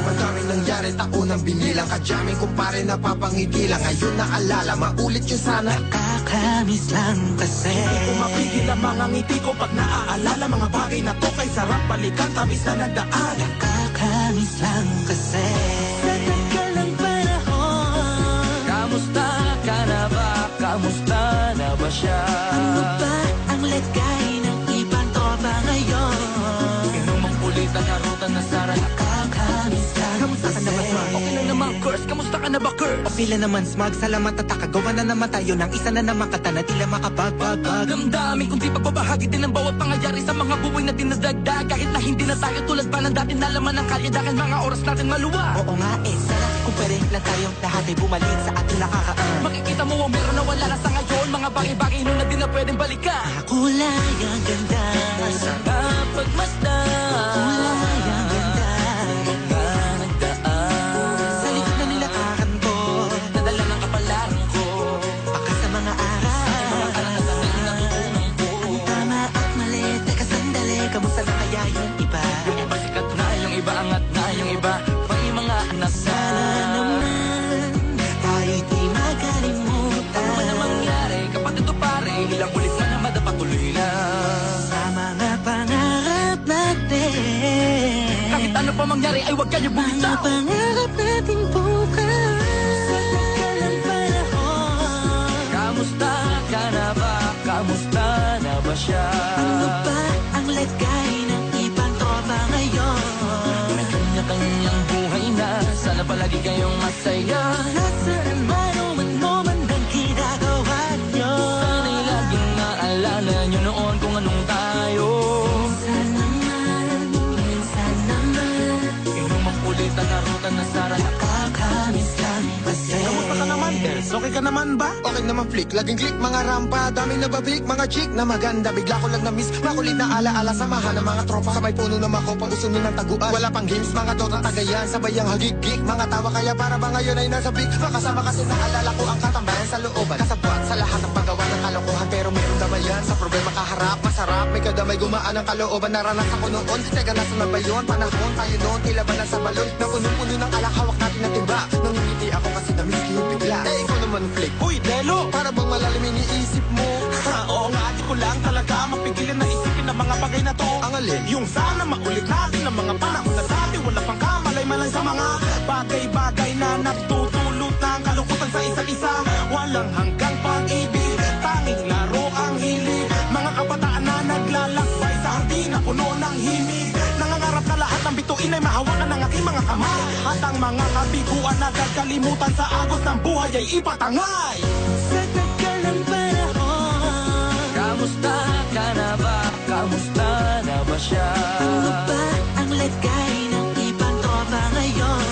Madaming nangyari, taunang binilang, kadyaming kumpare napapangiti lang. Ngayon naalala, maulit yun sana. Nakakamiss lang kasi Hindi ko mapigil ang mga ngiti ko pag naaalala. Mga bagay na to kay sarap balikan, tabis na nagdaan. Nakakamiss lang kasi sa tagal ng panahon. Kamusta ka na ba? Kamusta na ba siya? Ano ba ang lagay ng ibang tropa ngayon? Inumang ulit ang harutan na sara. Nakakamiss lang Kamusta ka na ba, Smug? Okay lang naman, Curse. Kamusta ka na ba, Curse? O pila naman, Smug, salamat at takagawa na naman tayo ng isa na naman kata na tila makabagbag. Damdamin kung di pagbabahagi din ang bawat pangyayari sa mga buhay na dinadagdag. Kahit na hindi na tayo tulad pa ng dati na laman ng kalye dahil mga oras natin maluwa. Oo nga sana kung pwede lang tayong lahat ay bumalik sa ating nakakaan. Makikita mo ang meron na wala na sa ngayon. Mga bagay-bagay nun na di na pwedeng balikan. kulay ang ganda. Sana pagmasdan. Kulay ang ganda. Mga nagdaan. Sa likod na nilakaran ko, Nadala ng kapalaran ko. baka sa mga aral. Mga karanasan na natutunan ko. Ang tama at mali, teka sandali, kamusta na kaya yung iba? Yung iba sikat na, yung iba angat na, yung iba may mga anak na. Sana naman, tayo'y di makalimutan. Ano man ang mangyari, kapatid o pare, ilang ulit na na madapatuloy na. Sa mga pangarap natin, Kahit ano pa mangyari, ay huwag kayo mga bumitaw. pangarap natin bukas. Sa tagal ng panahon, Kamusta ka na ba? Kamusta na ba siya? ano ba ang lagay ng ibang tropa ngayon? May kanya-kanyang buhay na, sana palagi kayong masaya. Nasaan man o man ang ginagawa nyo? Sana'y laging naalala nyo noon kung anong tayo. Minsan naman, Inumang ulit ang harutan na sara. nakakamiss lang kasi. Kamusta ka naman, Des? Okay ka naman ba? Okay naman flick, laging click, mga rampa, daming nababik, mga chick na maganda. Bigla ko lang na-miss, makulit na alaala, samahan ng mga tropa. Sabay puno na makopa, uso nun ng taguan. Wala pang games, mga dota tagayan, sabay ang hagigik. Mga tawa kaya para ba ngayon ay nasa big. Makasama kasi naalala ko ang katambayan sa looban. Kasabwat sa lahat ng paggawa ng kalokohan, pero meron damayan. Sa problema kaharap, masarap, may kadamay gumaan ang kalooban. Naranasan ko noon, teka nasa na ba yun? Panahon tayo noon, tila ba nasa balon? Na puno-puno ng alak, hawak natin ng timba. Nangingiti ako kasi na-miss ko yung bigla. Eh, ikaw naman flick. Uy, Delo! Para bang malalim iniisip mo? Oo nga, di ko lang talaga mapigilan na isipin ang mga bagay na to. Ang alin? Yung sana maulit natin ang mga panahon na dati wala pang kamalay-malay sa mga bagay-bagay na nagtutulot ng kalungkutan sa isa't isa. Walang hanggang pag-ibig, tanging laro ang hilig. Mga kabataan na naglalakbay sa hardin na puno ng himig. Nangangarap na lahat ng bituin ay mahawakan ng aking mga kamay. At ang mga kabiguan na kagalimutan sa agos ng buhay ay ipatangay. Sa tagal ng panahon, Kamusta ka na ba? Kamusta na ba siya? ano ba ang lagay ng ibang tropa ngayon?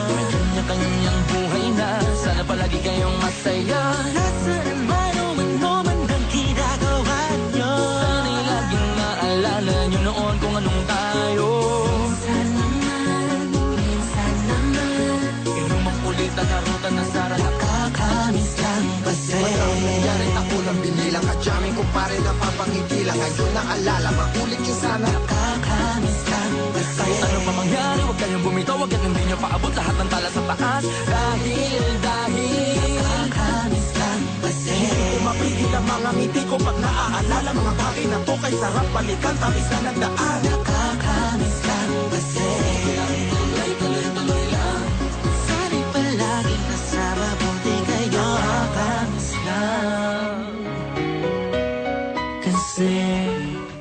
May kanya-kanyang buhay na, sana palagi kayong masaya. Nasaan man o man ang ginagawa nyo? Sana'y laging naalala nyo noon kung anong tayo. Minsan naman, Inumang ulit ang harutan na sara. nakakamiss lang kasi. Madaming nangyari, taunang binilang, kadyaming kumpare napapangiti lang. Ngayon naalala, maulit yun sana. Nakakamiss lang kasi. Kahit ano pa mangyari, huwag kayong bumitaw. Huwag yan, hindi nyo paabot lahat ng tala sa taas. Dahil Nakakamiss lang kasi. Hindi ko mapigil ang mga ngiti ko pag naaalala. Mga bagay na to kay sarap balikan, tabis na nagdaan.